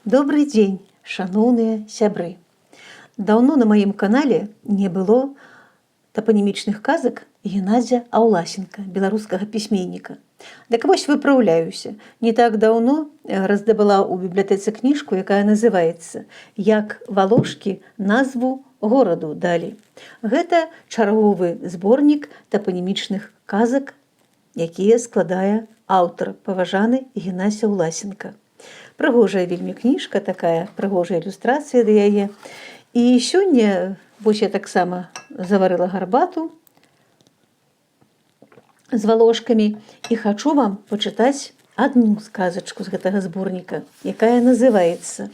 Добрый дзень, шаноўныя сябры. Даўно на маім канале не было тапанімічных казак Геннадзя Аўласенка, беларускага пісьменніка. Дык вось выпраўляюся. Не так даўно раздабыла ў бібліятэцы кніжку, якая называецца «Як валошкі назву гораду далі». Гэта чарговы зборнік тапанімічных казак, якія складае аўтар, паважаны Геннадзь Аўласенка. Прыгожая вельмі кніжка, такая прыгожая ілюстрацыя да яе. І сёння вось я таксама заварыла гарбату з валошкамі і хачу вам пачытаць адну сказачку з гэтага зборніка, якая называецца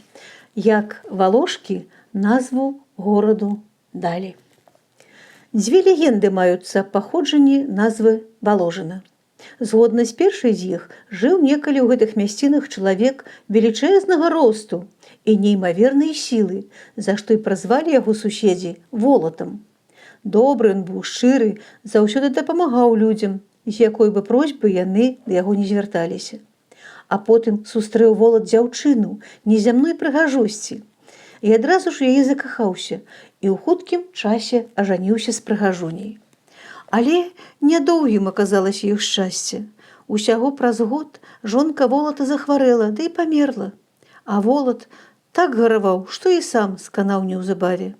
«Як валошкі назву гораду далі». Дзве легенды маюцца аб паходжанні назвы Валожына. Згодна з першай з іх, жыў некалі ў гэтых мясцінах чалавек велічэзнага росту і неймавернай сілы, за што і празвалі яго суседзі волатам. Добры ён быў, шчыры, заўсёды дапамагаў людзям, з якой бы просьбы яны да яго не звярталіся. А потым сустрэў волат дзяўчыну незямной прыгажосці і адразу ж яе закахаўся і ў хуткім часе ажаніўся з прыгажуняй. Але нядоўгім аказалася іх шчасце. Усяго праз год жонка волата захварэла, ды і памерла. А волат так гараваў, што і сам сканаў неўзабаве.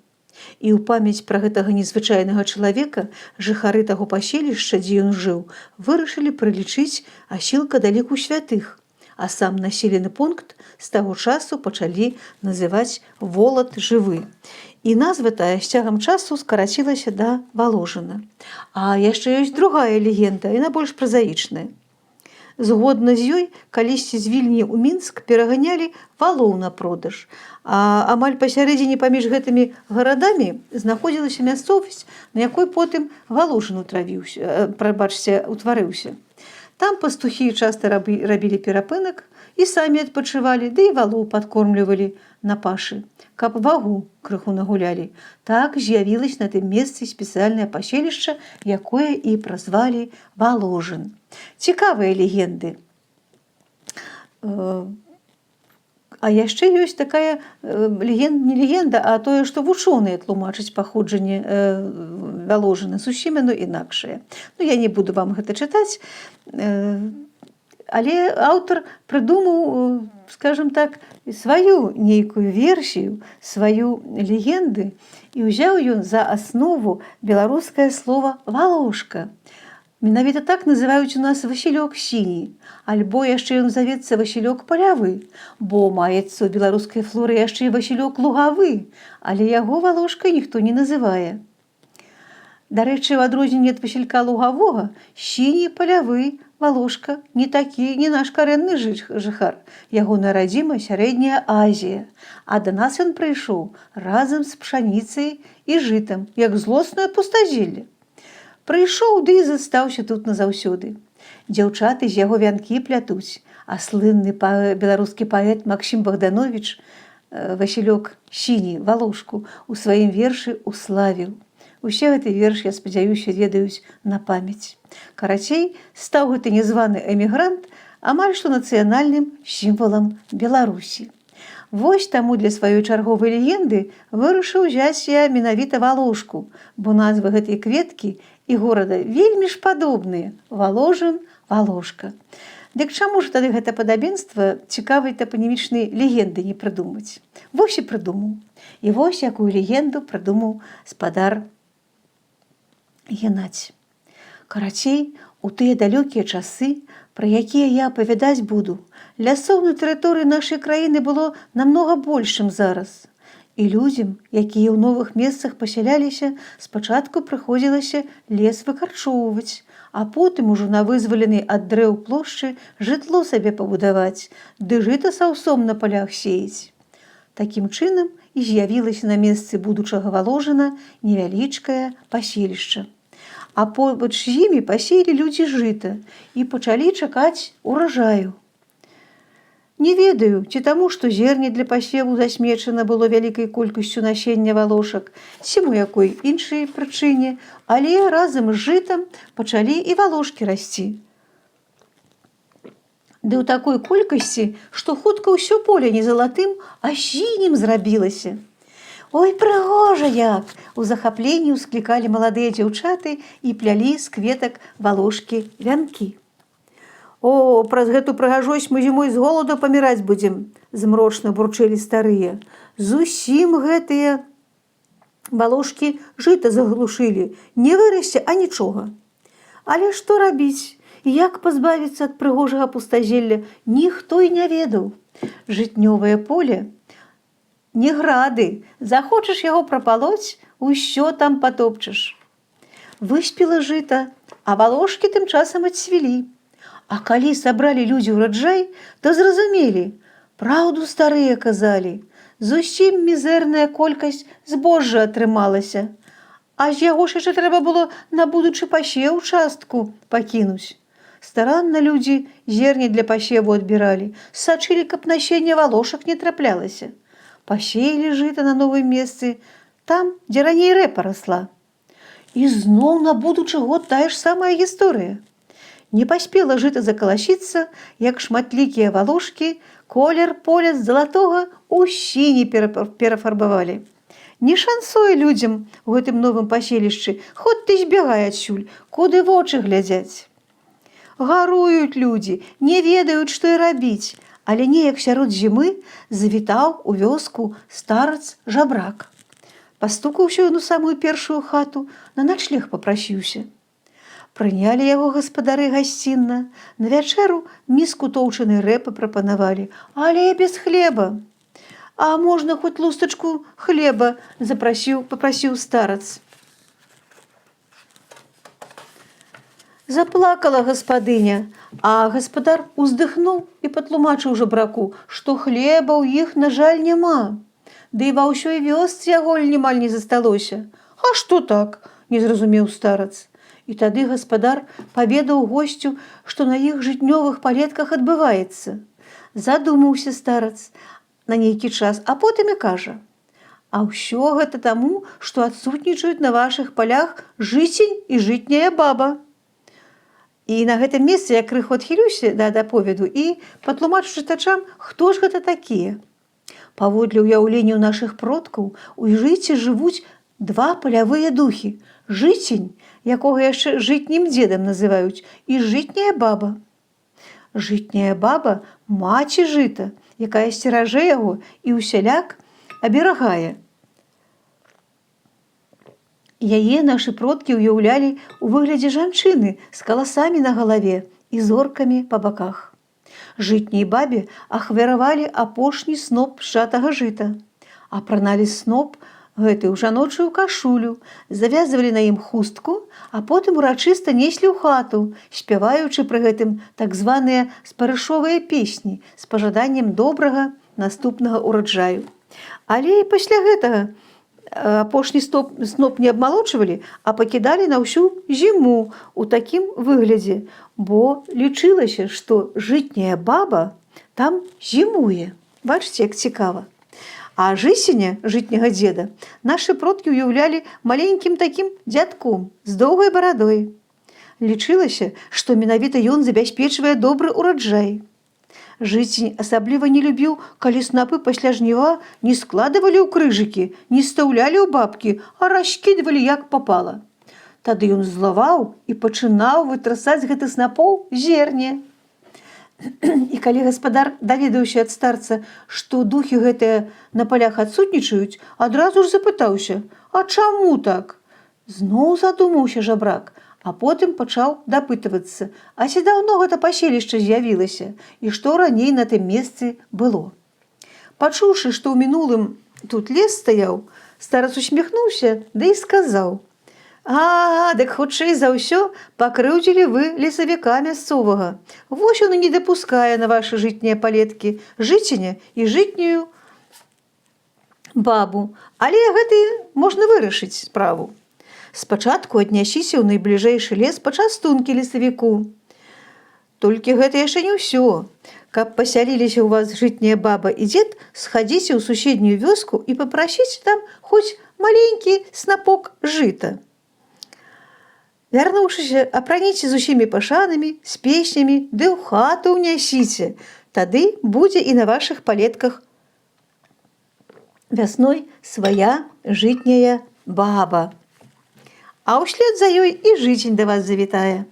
І ў памяць пра гэтага незвычайнага чалавека жыхары таго паселішча, дзе ён жыў, вырашылі прылічыць асілка да ліку святых, а сам населены пункт з таго часу пачалі называць волат жывы. І назва тая з цягам часу скарацілася да Валожына. А яшчэ ёсць другая легенда, яна больш празаічная. Згодна з ёй, калісьці з Вільні ў Мінск пераганялі валоў на продаж, а амаль пасярэдзіне паміж гэтымі гарадамі знаходзілася мясцовасць, на якой потым Валожын утварыўся. Там пастухі часта рабілі перапынак і самі адпачывалі, ды і валоў падкормлівалі на пашы, каб вагу крыху нагулялі. Так з'явілася на тым месцы спецыяльнае паселішча, якое і празвалі Валожын. Цікавыя легенды. А яшчэ ёсць такая не легенда, а тое, што вучоныя тлумачаць паходжанне Валожына, зусім яно інакшае. Я не буду вам гэта чытаць, але аўтар прыдумаў, скажем так, сваю нейкую версію, сваю легенды, і ўзяў ён за аснову беларускае слова «валошка». Менавіта так называюць у нас васілёк сіні, альбо яшчэ ён завецца васілёк палявы, бо маецца ў беларускай флоры яшчэ і васілёк лугавы, але яго валошкай ніхто не называе. Дарэчы, у адрозненне ад васілька лугавога, сіні палявы валошка не наш карэнны жыхар, яго нарадзіма сярэдняя Азія, а да нас ён прыйшоў разам з пшаніцай і жытам, як злоснае пустазелле. Прыйшоў, ды і застаўся тут назаўсёды. Дзяўчаты з яго вянкі плятуць, а слынны беларускі паэт Максім Богданович васілёк сіні валошку у сваім вершы уславіў. Усе гэты верш, я спадзяюся, ведаюць на памяць. Карацей, стаў гэты незваны эмігрант амаль што нацыянальным сімвалам Беларусі. Вось таму для сваёй чарговай легенды вырашыў узяць я менавіта валошку, бо назвы гэтай кветкі і горада вельмі ж падобныя – Валожын, Валошка. Дык чаму ж тады гэта падабенства цікавай тапанімічнай легенды не прыдумаць? Вось і прыдумаў. І вось якую легенду прыдумаў спадар Геннадзь. Карацей, у тыя далёкія часы, пра якія я апавядаць буду, лясоў на тэрыторыі нашай краіны было намнога больш, чым зараз. І людзям, якія ў новых месцах пасяляліся, спачатку прыходзілася лес выкарчоўваць, а потым ужо на вызваленай ад дрэў плошчы жытло сабе пабудаваць, ды жыта з аўсом на палях сеяць. Такім чынам і з'явілася на месцы будучага Валожына невялічкае паселішча. А побач з імі пасеялі людзі жыта і пачалі чакаць уражаю. Не ведаю, ці таму, што зерне для пасеву засмечана было вялікай колькасцю насення валошак, ці мо якой іншай прычыне, але разам з жытам пачалі і валошкі расці. Ды ў такой колькасці, што хутка ўсё поле не залатым, а сінім зрабілася. Ой, прыгожа як! У захапленні ўсклікалі маладыя дзяўчаты і плялі з кветак валошкі вянкі. О, праз гэту прыгажосць мы зімой з голаду паміраць будзем, змрочна бурчэлі старыя. Зусім гэтыя валошкі жыта заглушылі, не вырасце, а нічога. Але што рабіць? Як пазбавіцца ад прыгожага пустазелля, ніхто і не ведаў. Жытнёвае поле не грады, захочаш яго прапалоць, усё там патопчаш. Выспела жыта, а валошкі тым часам адцвілі. А калі сабралі людзі ўраджай, то зразумелі, праўду старыя казалі, зусім мізэрная колькасць збожжа атрымалася, а з яго ж яшчэ трэба было на будучы пасеў частку пакінуць. Старанна людзі зерне для пасеву адбіралі, сачылі, каб насенне валошак не траплялася. Пасеялі жыта на новым месцы, там, дзе раней рэпа расла. І зноў на будучы год тая ж самая гісторыя. Не паспела жыта закаласіцца, як шматлікія валошкі колер поля з залатога ў сіні перафарбавалі. Не шансуе людзям у гэтым новым паселішчы, хоць ты збягай адсюль, куды вочы глядзяць. Гаруюць людзі, не ведаюць, што і рабіць, але неяк сярод зімы завітаў у вёску старац-жабрак. Пастукаўся ён у самую першую хату, на начлег папрасіўся. Прынялі яго гаспадары гасцінна, на вячэру міску тоўчанай рэпы прапанавалі, але без хлеба. А можна хоць лустачку хлеба, папрасіў старац. Заплакала гаспадыня, а гаспадар уздыхнуў і патлумачыў жабраку, што хлеба ў іх, на жаль, няма. Ды і ва ўсёй вёсцы яго німаль не засталося. А што так? Не зразумеў старац. І тады гаспадар паведаў госцю, што на іх жытнёвых палетках адбываецца. Задумаўся старац на нейкі час, а потым і кажа: а ўсё гэта таму, што адсутнічаюць на вашых палях жыцень і жытняя баба. І на гэтым месцы я крыху адхілюся да аповеду і патлумачу чытачам, хто ж гэта такія. Паводле ўяўленняў нашых продкаў, у жыце жывуць два палявыя духі: жыцень, якога яшчэ жытнім дзедам называюць, і жытняя баба. Жытняя баба – маці жыта, якая сцеражэ яго і ўсяляк аберагае. Яе нашы продкі ўяўлялі ў выглядзе жанчыны з каласамі на галаве і зоркамі па баках. Жытняй бабе ахвяравалі апошні сноп сжатага жыта, апраналі сноп гэты ў жаночую кашулю, завязвалі на ім хустку, а потым урачыста неслі ў хату, спяваючы пры гэтым так званыя спарышовыя песні з пажаданнем добрага наступнага ўраджаю. Але і пасля гэтага апошні сноп не абмалочвалі, а пакідалі на ўсю зіму ў такім выглядзе, бо лічылася, што жытняя баба там зімуе. Бачыце, як цікава. А жысеня, жытняга дзеда, нашы продкі ўяўлялі маленькім такім дзядком з доўгай барадой. Лічылася, што менавіта ён забяспечвае добры ўраджай. Жыцень асабліва не любіў, калі снапы пасля жніва не складывалі ў крыжыкі, не стаўлялі ў бабкі, а раскідвалі як папала. Тады ён злаваў і пачынаў вытрасаць гэты снапоў зерне. І калі гаспадар даведаўся ад старца, што духі гэтыя на палях адсутнічаюць, адразу ж запытаўся: а чаму так? Зноў задумаўся жабрак, а потым пачаў дапытвацца, а ці даўно гэта паселішча з'явілася і што раней на тым месцы было. Пачуўшы, што ў мінулым тут лес стаяў, старац усміхнуўся, ды і сказаў: а, дык хутчэй за ўсё пакрыўдзілі вы лесавіка мясцовага. Вось ён і не дапускае на вашы жытнія палеткі жыценя і жытнюю бабу. Але гэты можна вырашыць справу. Спачатку аднясіся ў найбліжэйшы лес пачастункі лесавіку. Толькі гэта яшчэ не ўсё. Каб пасяліліся ў вас жытняя баба і дзед, схадзіце ў суседнюю вёску і папрасіце там хоць маленькі снапок жыта. Вярнуўшыся, апраніце з усімі пашанамі, з песнямі, ды ў хату ўнясіце. Тады будзе і на вашых палетках вясной свая жытняя баба. А ўслед за ёй і жыцень да вас завітае.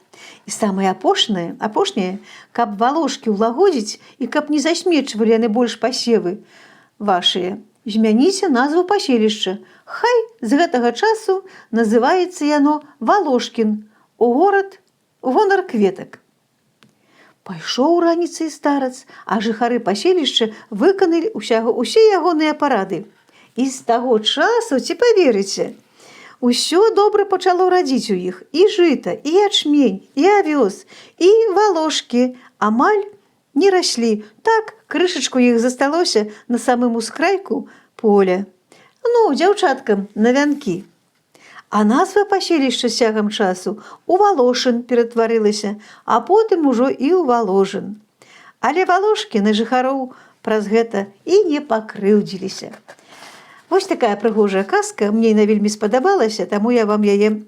І самае апошняе, каб валошкі ўлагодзіць і каб не засмечвалі яны больш пасевы вашыя, змяніце назву паселішча. Хай з гэтага часу называецца яно Валошкін, у горад у гонар кветак. Пайшоў раніцай старац, а жыхары паселішча выканалі усе ягоныя парады. І з таго часу, ці паверыце, усё добра пачало радзіць у іх, і жыта, і ячмень, і авёс, і валошкі амаль не раслі. Так, крышачку іх засталося на самым ускрайку поля. Ну, дзяўчаткам на вянкі. А назва паселішча з цягам часу у Валошын ператварылася, а потым ужо і ў Воложын. Але валошкі на жыхароў праз гэта і не пакрыўдзіліся. Вось такая прыгожая казка, мне яна вельмі спадабалася, таму я вам яе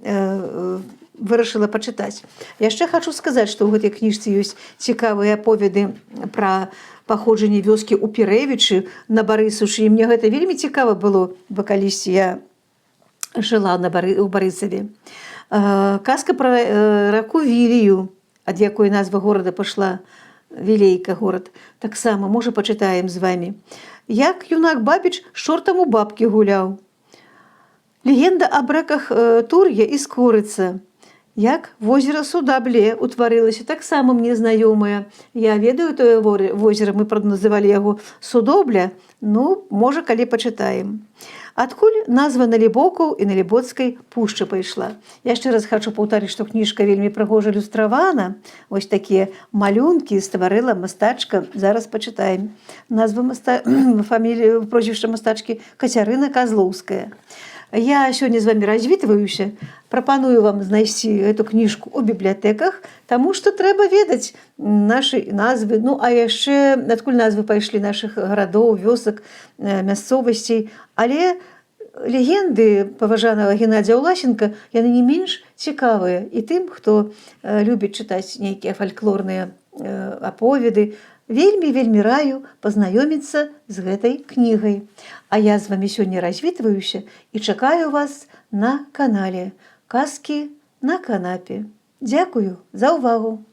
вырашыла пачытаць. Яшчэ хачу сказаць, што ў гэтай кніжцы ёсць цікавыя аповеды пра паходжанне вёскі ў Пірэвічы на Барысушы. І мне гэта вельмі цікава было, бо калісьці я жыла у Барысаве. Казка пра раку Вілію, ад якой назва горада пашла, Вілейка горад. Таксама, можа, пачытаем з вамі. Як юнак Бабіч з чортам у бабкі гуляў. Легенда аб рэках Тур'я і Скорыца. Як возера Судабле утварылася, таксама мне знаёмая. Я ведаю тое возера, мы называлі яго Судобля. Ну, можа, калі пачытаем. Адкуль назва Налібокаў і Наліботскай пушчы пайшла. Яшчэ раз хачу паўтарыць, што кніжка вельмі прыгожа ілюстравана. Вось такія малюнкі стварыла мастачка. Зараз пачытаем. Назва прозвішча мастачкі Кацярына Казлоўская. Я сёння з вамі развітваюся, прапаную вам знайсці эту кніжку ў бібліятэках, таму што трэба ведаць нашы назвы, ну а яшчэ адкуль назвы пайшлі нашых гарадоў, вёсак, мясцовасцей. Але легенды паважанага Геннадзя Ўласенка, яны не менш цікавыя і тым, хто любіць чытаць нейкія фальклорныя аповеды. Вельмі раю пазнаёміцца з гэтай кнігай. А я з вамі сёння развітваюся і чакаю вас на канале «Казкі на канапе». Дзякую за ўвагу!